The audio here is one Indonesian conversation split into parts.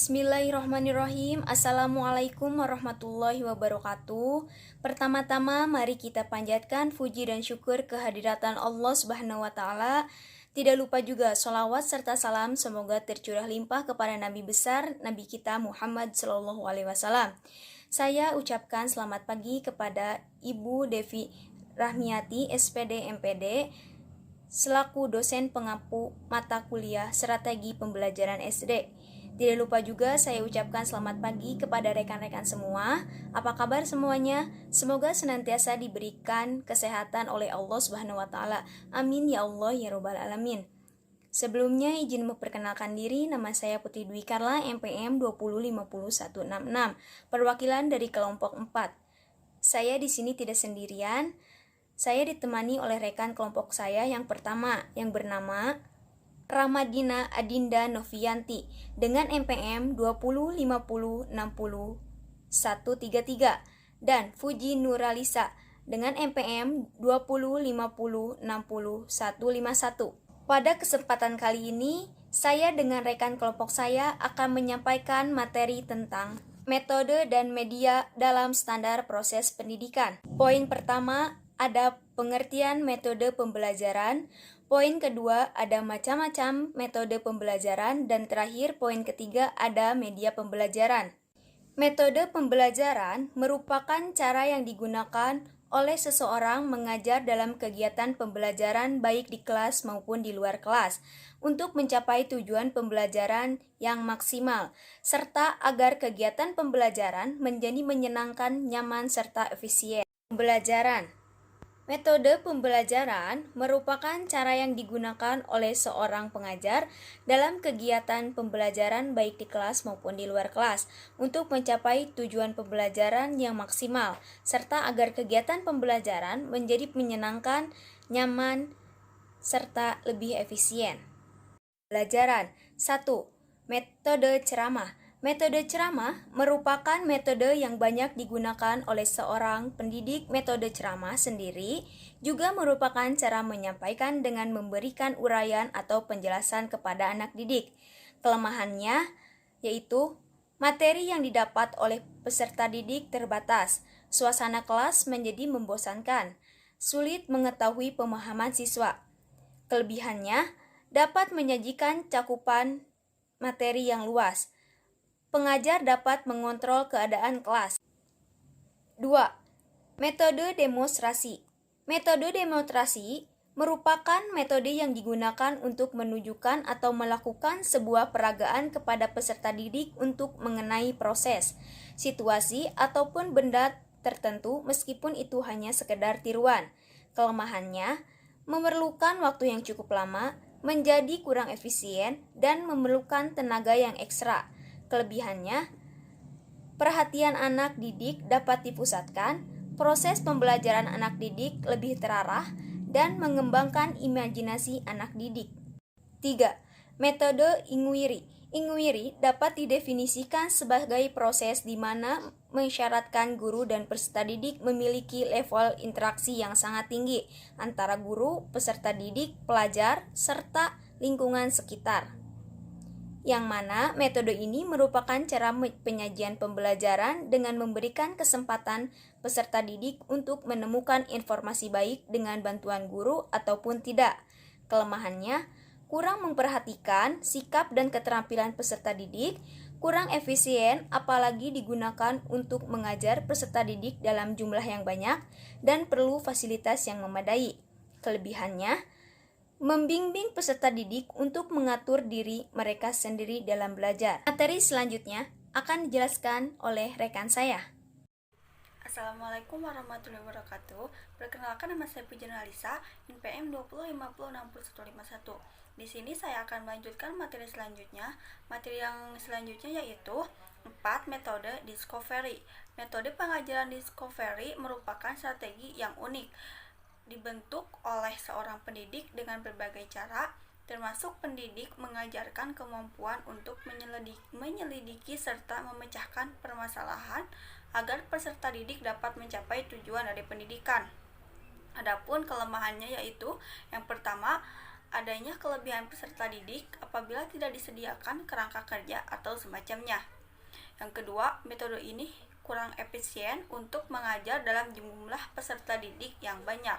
Bismillahirrahmanirrahim. Assalamualaikum warahmatullahi wabarakatuh. Pertama-tama mari kita panjatkan puji dan syukur kehadiran Allah Subhanahu wa taala. Tidak lupa juga sholawat serta salam semoga tercurah limpah kepada Nabi besar Nabi kita Muhammad Sallallahu Alaihi Wasallam. Saya ucapkan selamat pagi kepada Ibu Devi Rahmiati SPD MPD selaku dosen pengampu mata kuliah strategi pembelajaran SD. Tidak lupa juga saya ucapkan selamat pagi kepada rekan-rekan semua. Apa kabar semuanya? Semoga senantiasa diberikan kesehatan oleh Allah Subhanahu wa taala. Amin ya Allah ya rabbal alamin. Sebelumnya izin memperkenalkan diri, nama saya Putri Dwi Karla, MPM 2050166, perwakilan dari kelompok 4. Saya di sini tidak sendirian. Saya ditemani oleh rekan kelompok saya yang pertama yang bernama Ramadina Adinda Novianti dengan MPM 205060133 dan Fuji Nuralisa dengan MPM 205060151. Pada kesempatan kali ini, saya dengan rekan kelompok saya akan menyampaikan materi tentang metode dan media dalam standar proses pendidikan. Poin pertama ada pengertian metode pembelajaran. Poin kedua ada macam-macam metode pembelajaran, dan terakhir poin ketiga ada media pembelajaran. Metode pembelajaran merupakan cara yang digunakan oleh seseorang mengajar dalam kegiatan pembelajaran baik di kelas maupun di luar kelas untuk mencapai tujuan pembelajaran yang maksimal, serta agar kegiatan pembelajaran menjadi menyenangkan, nyaman, serta efisien. Pembelajaran. Metode pembelajaran merupakan cara yang digunakan oleh seorang pengajar dalam kegiatan pembelajaran baik di kelas maupun di luar kelas untuk mencapai tujuan pembelajaran yang maksimal, serta agar kegiatan pembelajaran menjadi menyenangkan, nyaman, serta lebih efisien. Pembelajaran 1. Metode ceramah. Metode ceramah merupakan metode yang banyak digunakan oleh seorang pendidik. Metode ceramah sendiri juga merupakan cara menyampaikan dengan memberikan uraian atau penjelasan kepada anak didik. Kelemahannya yaitu materi yang didapat oleh peserta didik terbatas, suasana kelas menjadi membosankan, sulit mengetahui pemahaman siswa. Kelebihannya dapat menyajikan cakupan materi yang luas. Pengajar dapat mengontrol keadaan kelas. 2. Metode demonstrasi. Metode demonstrasi merupakan metode yang digunakan untuk menunjukkan atau melakukan sebuah peragaan kepada peserta didik untuk mengenai proses, situasi, ataupun benda tertentu meskipun itu hanya sekedar tiruan. Kelemahannya, memerlukan waktu yang cukup lama, menjadi kurang efisien, dan memerlukan tenaga yang ekstra. Kelebihannya, perhatian anak didik dapat dipusatkan, proses pembelajaran anak didik lebih terarah, dan mengembangkan imajinasi anak didik. 3. Metode inquiry. Inquiry dapat didefinisikan sebagai proses di mana mensyaratkan guru dan peserta didik memiliki level interaksi yang sangat tinggi antara guru, peserta didik, pelajar, serta lingkungan sekitar. Yang mana metode ini merupakan cara penyajian pembelajaran dengan memberikan kesempatan peserta didik untuk menemukan informasi baik dengan bantuan guru ataupun tidak. Kelemahannya, kurang memperhatikan sikap dan keterampilan peserta didik, kurang efisien apalagi digunakan untuk mengajar peserta didik dalam jumlah yang banyak, dan perlu fasilitas yang memadai. Kelebihannya, membimbing peserta didik untuk mengatur diri mereka sendiri dalam belajar. Materi selanjutnya akan dijelaskan oleh rekan saya. Assalamualaikum warahmatullahi wabarakatuh. Perkenalkan, nama saya Puji Nuralisa, NPM 205060151. Di sini saya akan melanjutkan materi selanjutnya. Materi yang selanjutnya yaitu 4. Metode discovery. Metode pengajaran discovery merupakan strategi yang unik, dibentuk oleh seorang pendidik dengan berbagai cara, termasuk pendidik mengajarkan kemampuan untuk menyelidiki serta memecahkan permasalahan agar peserta didik dapat mencapai tujuan dari pendidikan. Adapun kelemahannya yaitu yang pertama adanya kelebihan peserta didik apabila tidak disediakan kerangka kerja atau semacamnya. Yang kedua, metode ini kurang efisien untuk mengajar dalam jumlah peserta didik yang banyak.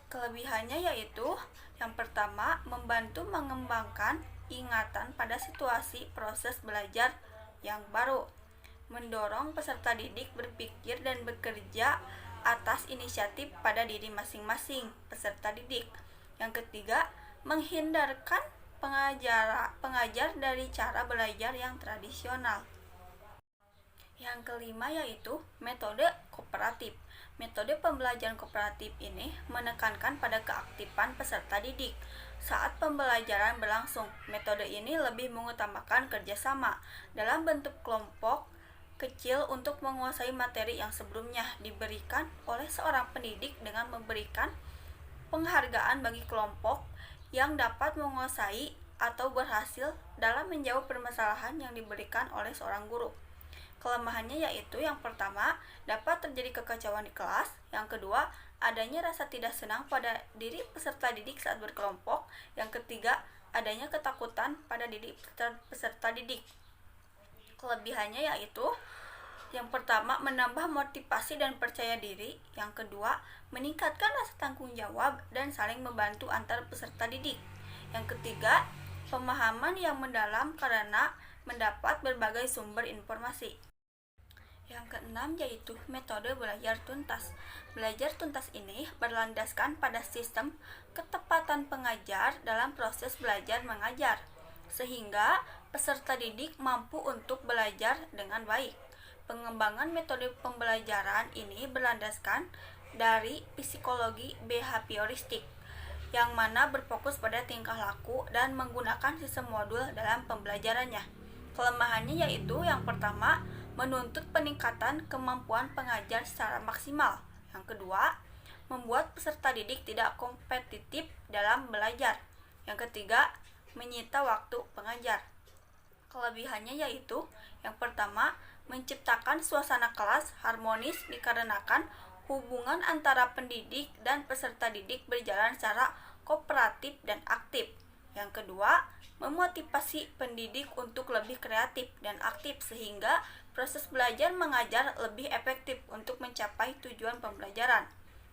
Kelebihannya yaitu yang pertama, membantu mengembangkan ingatan pada situasi proses belajar yang baru, mendorong peserta didik berpikir dan bekerja atas inisiatif pada diri masing-masing peserta didik. Yang ketiga, menghindarkan pengajar dari cara belajar yang tradisional. Yang kelima yaitu metode kooperatif. Metode pembelajaran kooperatif ini menekankan pada keaktifan peserta didik saat pembelajaran berlangsung. Metode ini lebih mengutamakan kerjasama dalam bentuk kelompok kecil untuk menguasai materi yang sebelumnya diberikan oleh seorang pendidik dengan memberikan penghargaan bagi kelompok yang dapat menguasai atau berhasil dalam menjawab permasalahan yang diberikan oleh seorang guru. Kelemahannya yaitu yang pertama, dapat terjadi kekacauan di kelas. Yang kedua, adanya rasa tidak senang pada diri peserta didik saat berkelompok. Yang ketiga, adanya ketakutan pada diri peserta didik. Kelebihannya yaitu yang pertama, menambah motivasi dan percaya diri. Yang kedua, meningkatkan rasa tanggung jawab dan saling membantu antar peserta didik. Yang ketiga, pemahaman yang mendalam karena mendapat berbagai sumber informasi. Yang keenam yaitu metode belajar tuntas. Belajar tuntas ini berlandaskan pada sistem ketepatan pengajar dalam proses belajar mengajar, sehingga peserta didik mampu untuk belajar dengan baik. Pengembangan metode pembelajaran ini berlandaskan dari psikologi behavioristik, yang mana berfokus pada tingkah laku dan menggunakan sistem modul dalam pembelajarannya. Kelemahannya yaitu yang pertama, menuntut peningkatan kemampuan pengajar secara maksimal. Yang kedua, membuat peserta didik tidak kompetitif dalam belajar. Yang ketiga, menyita waktu pengajar. Kelebihannya yaitu yang pertama, menciptakan suasana kelas harmonis dikarenakan hubungan antara pendidik dan peserta didik berjalan secara kooperatif dan aktif. Yang kedua, memotivasi pendidik untuk lebih kreatif dan aktif sehingga proses belajar mengajar lebih efektif untuk mencapai tujuan pembelajaran.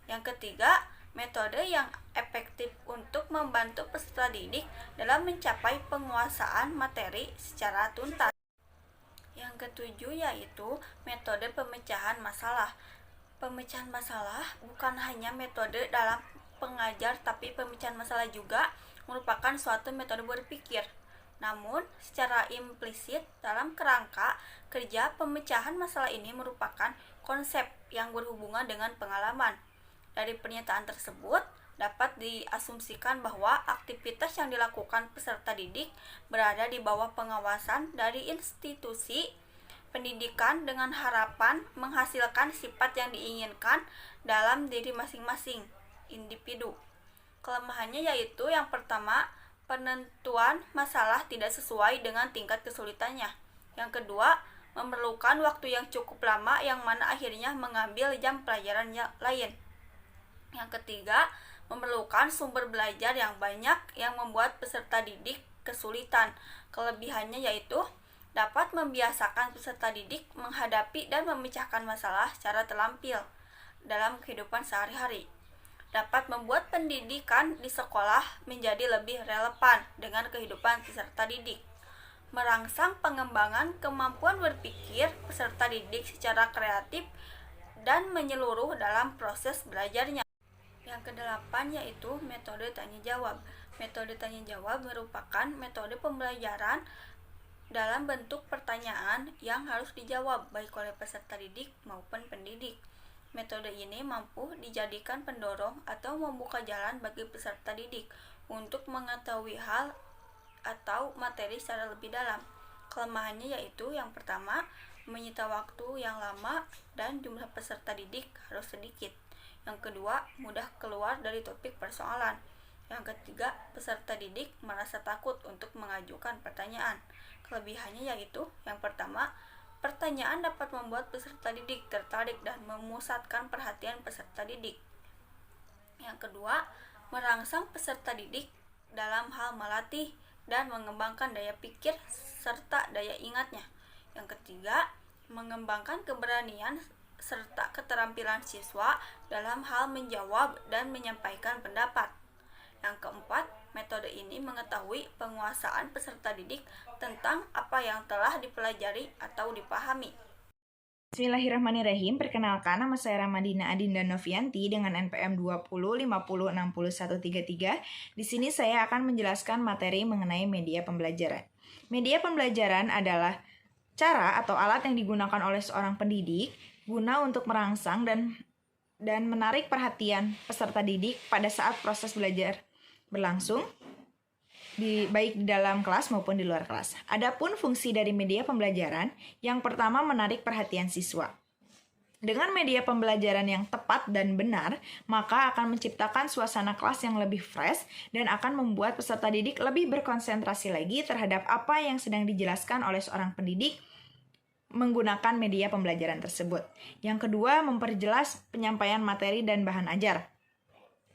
Yang ketiga, metode yang efektif untuk membantu peserta didik dalam mencapai penguasaan materi secara tuntas. Yang ketujuh yaitu metode pemecahan masalah. Pemecahan masalah bukan hanya metode dalam pengajar, tapi pemecahan masalah juga merupakan suatu metode berpikir. Namun, secara implisit dalam kerangka kerja, pemecahan masalah ini merupakan konsep yang berhubungan dengan pengalaman. Dari pernyataan tersebut, dapat diasumsikan bahwa aktivitas yang dilakukan peserta didik berada di bawah pengawasan dari institusi pendidikan dengan harapan menghasilkan sifat yang diinginkan dalam diri masing-masing individu. Kelemahannya yaitu yang pertama, penentuan masalah tidak sesuai dengan tingkat kesulitannya. Yang kedua, memerlukan waktu yang cukup lama yang mana akhirnya mengambil jam pelajaran yang lain. Yang ketiga, memerlukan sumber belajar yang banyak yang membuat peserta didik kesulitan. Kelebihannya yaitu dapat membiasakan peserta didik menghadapi dan memecahkan masalah secara terampil dalam kehidupan sehari-hari. Dapat membuat pendidikan di sekolah menjadi lebih relevan dengan kehidupan peserta didik. Merangsang pengembangan kemampuan berpikir peserta didik secara kreatif dan menyeluruh dalam proses belajarnya. Yang kedelapan yaitu metode tanya jawab. Metode tanya jawab merupakan metode pembelajaran dalam bentuk pertanyaan yang harus dijawab baik oleh peserta didik maupun pendidik. Metode ini mampu dijadikan pendorong atau membuka jalan bagi peserta didik untuk mengetahui hal atau materi secara lebih dalam. Kelemahannya yaitu yang pertama, menyita waktu yang lama dan jumlah peserta didik harus sedikit. Yang kedua, mudah keluar dari topik persoalan. Yang ketiga, peserta didik merasa takut untuk mengajukan pertanyaan. Kelebihannya yaitu yang pertama, pertanyaan dapat membuat peserta didik tertarik dan memusatkan perhatian peserta didik. Yang kedua, merangsang peserta didik dalam hal melatih dan mengembangkan daya pikir serta daya ingatnya. Yang ketiga, mengembangkan keberanian serta keterampilan siswa dalam hal menjawab dan menyampaikan pendapat. Yang keempat, metode ini mengetahui penguasaan peserta didik tentang apa yang telah dipelajari atau dipahami. Bismillahirrahmanirrahim. Perkenalkan, nama saya Ramadina Adinda Novianti dengan NPM 2050606133. Di sini saya akan menjelaskan materi mengenai media pembelajaran. Media pembelajaran adalah cara atau alat yang digunakan oleh seorang pendidik guna untuk merangsang dan menarik perhatian peserta didik pada saat proses belajar berlangsung, baik di dalam kelas maupun di luar kelas. Adapun fungsi dari media pembelajaran, yang pertama menarik perhatian siswa. Dengan media pembelajaran yang tepat dan benar, maka akan menciptakan suasana kelas yang lebih fresh dan akan membuat peserta didik lebih berkonsentrasi lagi terhadap apa yang sedang dijelaskan oleh seorang pendidik menggunakan media pembelajaran tersebut. Yang kedua, memperjelas penyampaian materi dan bahan ajar.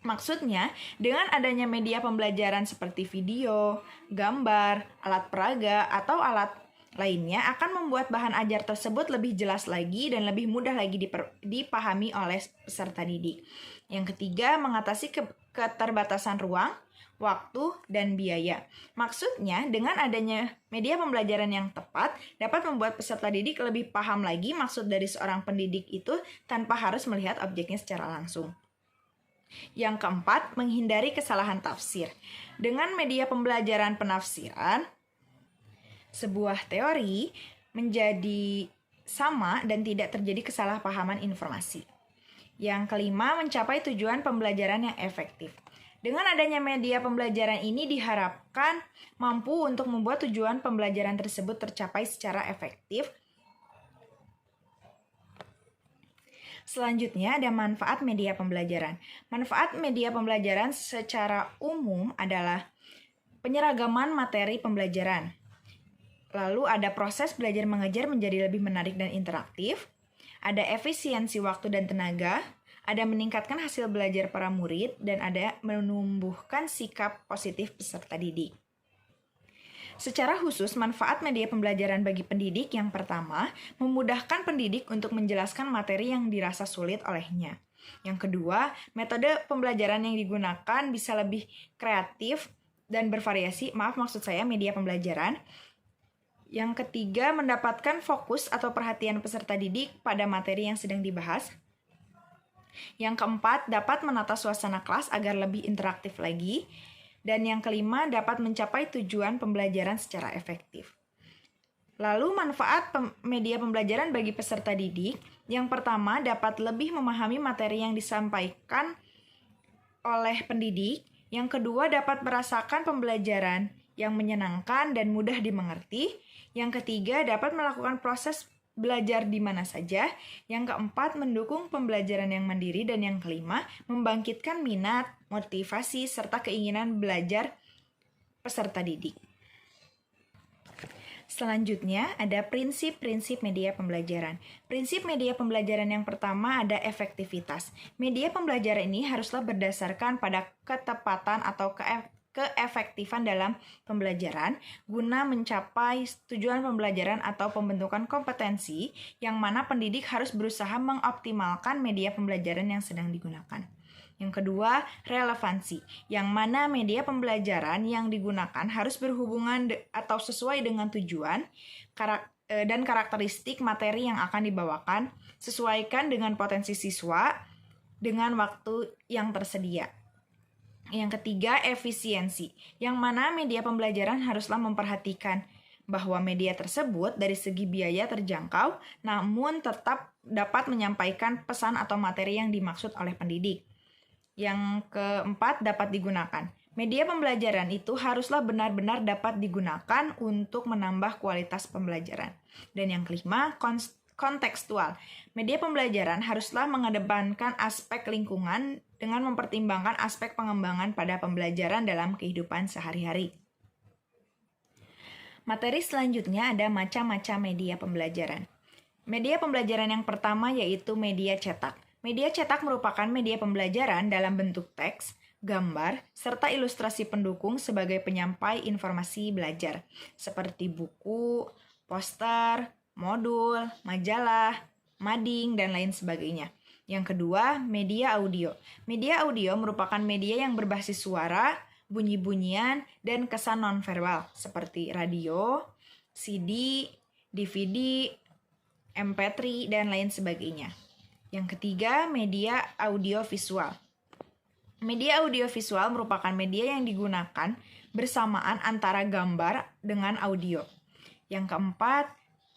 Maksudnya, dengan adanya media pembelajaran seperti video, gambar, alat peraga, atau alat lainnya akan membuat bahan ajar tersebut lebih jelas lagi dan lebih mudah lagi dipahami oleh peserta didik. Yang ketiga, mengatasi keterbatasan ruang, waktu, dan biaya. Maksudnya, dengan adanya media pembelajaran yang tepat, dapat membuat peserta didik lebih paham lagi maksud dari seorang pendidik itu tanpa harus melihat objeknya secara langsung. Yang keempat, menghindari kesalahan tafsir. Dengan media pembelajaran penafsiran, sebuah teori menjadi sama dan tidak terjadi kesalahpahaman informasi. Yang kelima, mencapai tujuan pembelajaran yang efektif. Dengan adanya media pembelajaran ini diharapkan mampu untuk membuat tujuan pembelajaran tersebut tercapai secara efektif. Selanjutnya ada manfaat media pembelajaran. Manfaat media pembelajaran secara umum adalah penyeragaman materi pembelajaran. Lalu ada proses belajar mengajar menjadi lebih menarik dan interaktif. Ada efisiensi waktu dan tenaga. Ada meningkatkan hasil belajar para murid dan ada menumbuhkan sikap positif peserta didik. Secara khusus, manfaat media pembelajaran bagi pendidik yang pertama, memudahkan pendidik untuk menjelaskan materi yang dirasa sulit olehnya. Yang kedua, metode pembelajaran yang digunakan bisa lebih kreatif dan bervariasi. Maksud saya media pembelajaran. Yang ketiga, mendapatkan fokus atau perhatian peserta didik pada materi yang sedang dibahas. Yang keempat, dapat menata suasana kelas agar lebih interaktif lagi. Dan yang kelima, dapat mencapai tujuan pembelajaran secara efektif. Lalu manfaat media pembelajaran bagi peserta didik, yang pertama dapat lebih memahami materi yang disampaikan oleh pendidik. Yang kedua, dapat merasakan pembelajaran yang menyenangkan dan mudah dimengerti. Yang ketiga, dapat melakukan proses belajar di mana saja. Yang keempat, mendukung pembelajaran yang mandiri. Dan yang kelima, membangkitkan minat, motivasi, serta keinginan belajar peserta didik. Selanjutnya, ada prinsip-prinsip media pembelajaran. Prinsip media pembelajaran yang pertama ada efektivitas. Media pembelajaran ini haruslah berdasarkan pada ketepatan atau keefektifan dalam pembelajaran guna mencapai tujuan pembelajaran atau pembentukan kompetensi yang mana pendidik harus berusaha mengoptimalkan media pembelajaran yang sedang digunakan. Yang kedua, relevansi, yang mana media pembelajaran yang digunakan harus berhubungan atau sesuai dengan tujuan dan karakteristik materi yang akan dibawakan, sesuaikan dengan potensi siswa dengan waktu yang tersedia. Yang ketiga, efisiensi, yang mana media pembelajaran haruslah memperhatikan bahwa media tersebut dari segi biaya terjangkau, namun tetap dapat menyampaikan pesan atau materi yang dimaksud oleh pendidik. Yang keempat, dapat digunakan. Media pembelajaran itu haruslah benar-benar dapat digunakan untuk menambah kualitas pembelajaran. Dan yang kelima, kontekstual. Media pembelajaran haruslah mengedepankan aspek lingkungan dengan mempertimbangkan aspek pengembangan pada pembelajaran dalam kehidupan sehari-hari. Materi selanjutnya ada macam-macam media pembelajaran. Media pembelajaran yang pertama yaitu media cetak. Media cetak merupakan media pembelajaran dalam bentuk teks, gambar, serta ilustrasi pendukung sebagai penyampai informasi belajar, seperti buku, poster, modul, majalah, mading, dan lain sebagainya. Yang kedua, media audio. Media audio merupakan media yang berbasis suara, bunyi-bunyian, dan kesan nonverbal, seperti radio, CD, DVD, MP3, dan lain sebagainya. Yang ketiga, media audiovisual. Media audiovisual merupakan media yang digunakan bersamaan antara gambar dengan audio. Yang keempat,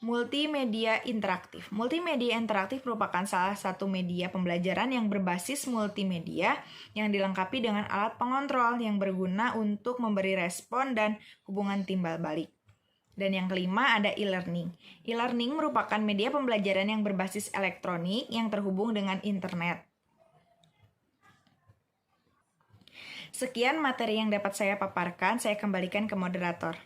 multimedia interaktif. Multimedia interaktif merupakan salah satu media pembelajaran yang berbasis multimedia yang dilengkapi dengan alat pengontrol yang berguna untuk memberi respon dan hubungan timbal balik. Dan yang kelima ada e-learning. E-learning merupakan media pembelajaran yang berbasis elektronik yang terhubung dengan internet. Sekian materi yang dapat saya paparkan, saya kembalikan ke moderator.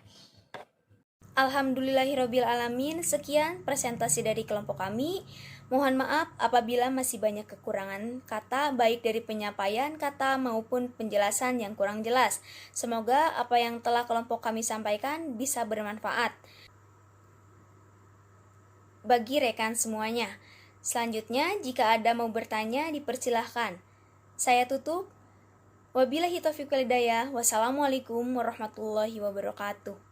Alhamdulillahirrabbilalamin, sekian presentasi dari kelompok kami. Mohon maaf apabila masih banyak kekurangan kata, baik dari penyampaian kata maupun penjelasan yang kurang jelas. Semoga apa yang telah kelompok kami sampaikan bisa bermanfaat bagi rekan semuanya. Selanjutnya, jika ada mau bertanya, dipersilahkan. Saya tutup. Wabillahi taufiq wal hidayah. Wassalamualaikum warahmatullahi wabarakatuh.